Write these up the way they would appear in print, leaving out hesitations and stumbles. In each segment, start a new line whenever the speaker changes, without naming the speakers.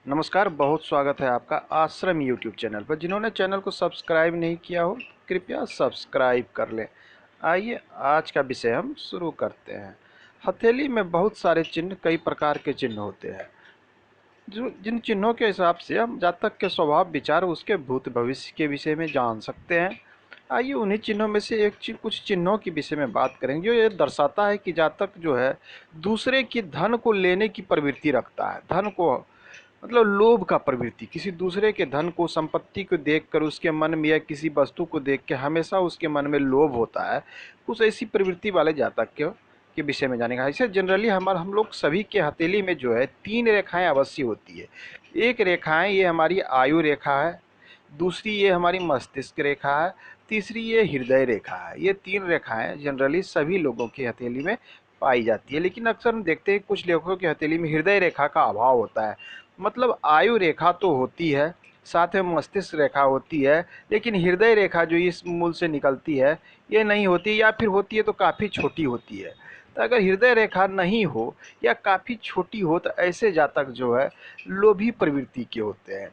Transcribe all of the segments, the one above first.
नमस्कार, बहुत स्वागत है आपका आश्रम यूट्यूब चैनल पर। जिन्होंने चैनल को सब्सक्राइब नहीं किया हो, कृपया सब्सक्राइब कर लें। आइए आज का विषय हम शुरू करते हैं। हथेली में बहुत सारे चिन्ह, कई प्रकार के चिन्ह होते हैं, जो जिन चिन्हों के हिसाब से हम जातक के स्वभाव, विचार, उसके भूत भविष्य के विषय में जान सकते हैं। आइए उन्हीं चिन्हों में से कुछ चिन्हों के विषय में बात करेंगे, जो ये दर्शाता है कि जातक जो है दूसरे की धन को लेने की प्रवृत्ति रखता है। धन को मतलब लोभ का प्रवृत्ति, किसी दूसरे के धन को, संपत्ति को देखकर उसके मन में, या किसी वस्तु को देख के हमेशा उसके मन में लोभ होता है। कुछ ऐसी प्रवृत्ति वाले जातक के विषय में जानेगा। ऐसे जनरली हम लोग सभी के हथेली में जो है 3 रेखाएं अवश्य होती है। एक रेखाएं ये हमारी आयु रेखा है, दूसरी ये हमारी मस्तिष्क रेखा है, तीसरी ये हृदय रेखा है। ये 3 रेखाएं जनरली सभी लोगों की हथेली में पाई जाती है। लेकिन अक्सर हम देखते हैं कुछ लोगों की हथेली में हृदय रेखा का अभाव होता है। मतलब आयु रेखा तो होती है, साथ में मस्तिष्क रेखा होती है, लेकिन हृदय रेखा जो इस मूल से निकलती है ये नहीं होती, या फिर होती है तो काफ़ी छोटी होती है। तो अगर हृदय रेखा नहीं हो या काफ़ी छोटी हो तो ऐसे जातक जो है लोभी प्रवृत्ति के होते हैं,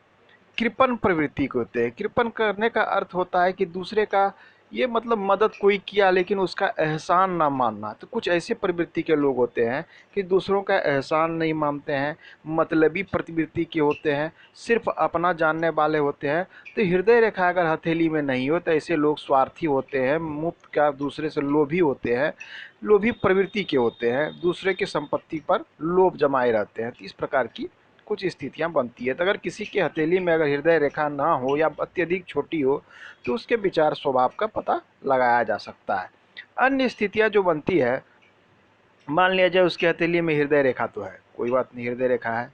कृपण प्रवृत्ति के होते हैं। कृपण करने का अर्थ होता है कि दूसरे का ये मतलब मदद कोई किया लेकिन उसका एहसान ना मानना। तो कुछ ऐसे प्रवृत्ति के लोग होते हैं कि दूसरों का एहसान नहीं मानते हैं, मतलबी प्रवृत्ति के होते हैं, सिर्फ अपना जानने वाले होते हैं। तो हृदय रेखा अगर हथेली में नहीं हो तो ऐसे लोग स्वार्थी होते हैं, मुफ्त का दूसरे से लोभी होते हैं, लोभी प्रवृत्ति के होते हैं, दूसरे की संपत्ति पर लोभ जमाए रहते हैं। तो इस प्रकार की कुछ स्थितियां बनती है। तो अगर किसी के हथेली में अगर हृदय रेखा ना हो या अत्यधिक छोटी हो तो उसके विचार स्वभाव का पता लगाया जा सकता है। अन्य स्थितियां जो बनती है, मान लिया जाए उसके हथेली में हृदय रेखा तो है, कोई बात नहीं, हृदय रेखा है,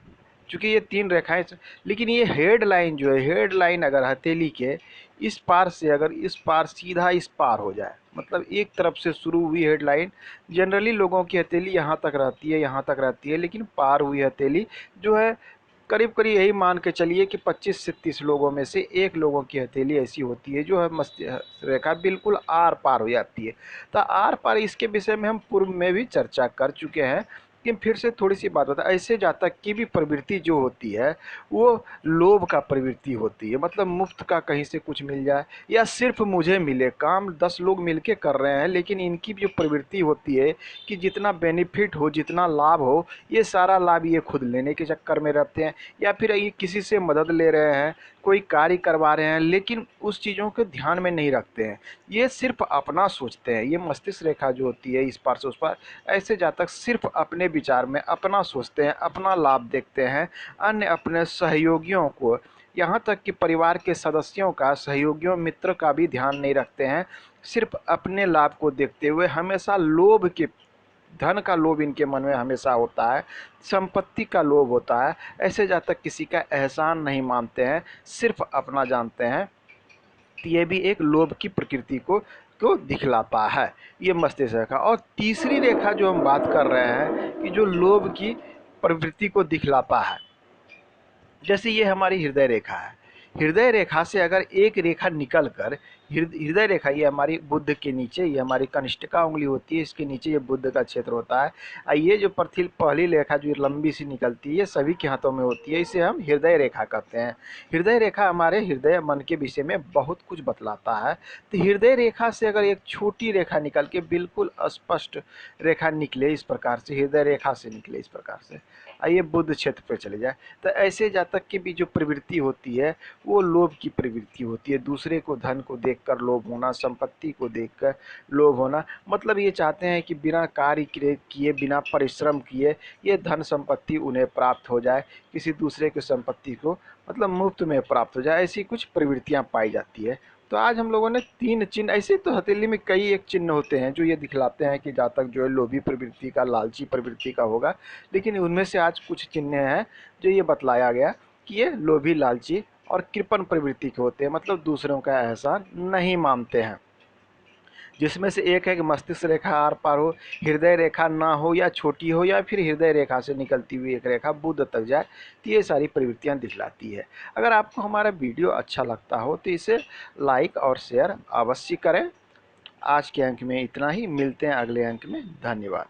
चूंकि ये 3 रेखाएं, लेकिन ये हेड लाइन जो है, हेड लाइन अगर हथेली के इस पार से अगर इस पार सीधा इस पार हो जाए, मतलब एक तरफ से शुरू हुई हेड लाइन, जनरली लोगों की हथेली यहाँ तक रहती है, यहाँ तक रहती है, लेकिन पार हुई हथेली जो है करीब करीब यही मान के चलिए कि 25 से 30 लोगों में से एक लोगों की हथेली ऐसी होती है जो है मस्त रेखा बिल्कुल आर पार हो जाती है। तो आर पार, इसके विषय में हम पूर्व में भी चर्चा कर चुके हैं, लेकिन फिर से थोड़ी सी बात बता। ऐसे जातक की भी प्रवृत्ति जो होती है वो लोभ का प्रवृत्ति होती है। मतलब मुफ्त का कहीं से कुछ मिल जाए या सिर्फ मुझे मिले, काम 10 लोग मिलके कर रहे हैं, लेकिन इनकी जो प्रवृत्ति होती है कि जितना बेनिफिट हो, जितना लाभ हो, ये सारा लाभ ये खुद लेने के चक्कर में रहते हैं। या फिर ये किसी से मदद ले रहे हैं, कोई कार्य करवा रहे हैं, लेकिन उस चीज़ों को ध्यान में नहीं रखते हैं, ये सिर्फ अपना सोचते हैं। ये मस्तिष्क रेखा जो होती है इस पार से उस पार, ऐसे जातक सिर्फ अपने विचार में अपना सोचते हैं, अपना लाभ देखते हैं, अन्य अपने सहयोगियों को, यहाँ तक कि परिवार के सदस्यों का, सहयोगियों, मित्र का भी ध्यान नहीं रखते हैं। सिर्फ अपने लाभ को देखते हुए हमेशा लोभ के, धन का लोभ इनके मन में हमेशा होता है, संपत्ति का लोभ होता है। ऐसे जातक किसी का एहसान नहीं मानते हैं, सिर्फ अपना जानते हैं। तो ये भी एक लोभ की प्रकृति को दिखलाता है, ये मस्तिष्क रेखा। और तीसरी रेखा जो हम बात कर रहे हैं कि जो लोभ की प्रवृत्ति को दिखलाता है, जैसे ये हमारी हृदय रेखा है। हृदय रेखा से अगर एक रेखा निकल कर, हृदय रेखा ये हमारी बुद्ध के नीचे, ये हमारी कनिष्ठिका उंगली होती है, इसके नीचे ये बुद्ध का क्षेत्र होता है। ये जो पहली रेखा जो लंबी सी निकलती है, ये सभी के हाथों में होती है, इसे हम हृदय रेखा कहते हैं। हृदय रेखा हमारे हृदय मन के विषय में बहुत कुछ बतलाता है। तो हृदय रेखा से अगर एक छोटी रेखा निकल के बिल्कुल स्पष्ट रेखा निकले, इस प्रकार से हृदय रेखा से निकले इस प्रकार से, आइए बुद्ध क्षेत्र पर चले जाए, तो ऐसे जातक की भी जो प्रवृत्ति होती है वो लोभ की प्रवृत्ति होती है। दूसरे को, धन को देखकर लोभ होना, संपत्ति को देखकर लोभ होना। मतलब ये चाहते हैं कि बिना कार्य किए, बिना परिश्रम किए ये धन संपत्ति उन्हें प्राप्त हो जाए, किसी दूसरे की संपत्ति को मतलब मुफ्त में प्राप्त हो जाए। ऐसी कुछ प्रवृत्तियां पाई जाती है। तो आज हम लोगों ने 3 चिन्ह, ऐसे तो हथेली में कई एक चिन्ह होते हैं जो ये दिखलाते हैं कि जातक जो है लोभी प्रवृत्ति का, लालची प्रवृत्ति का होगा, लेकिन उनमें से आज कुछ चिन्ह हैं जो ये बतलाया गया कि ये लोभी, लालची और कृपण प्रवृत्ति के होते हैं। मतलब दूसरों का एहसान नहीं मानते हैं। जिसमें से एक है कि मस्तिष्क रेखा आर पार हो, हृदय रेखा ना हो या छोटी हो, या फिर हृदय रेखा से निकलती हुई एक रेखा बुध तक जाए, तो ये सारी प्रवृत्तियां दिखलाती है। अगर आपको हमारा वीडियो अच्छा लगता हो तो इसे लाइक और शेयर अवश्य करें। आज के अंक में इतना ही, मिलते हैं अगले अंक में। धन्यवाद।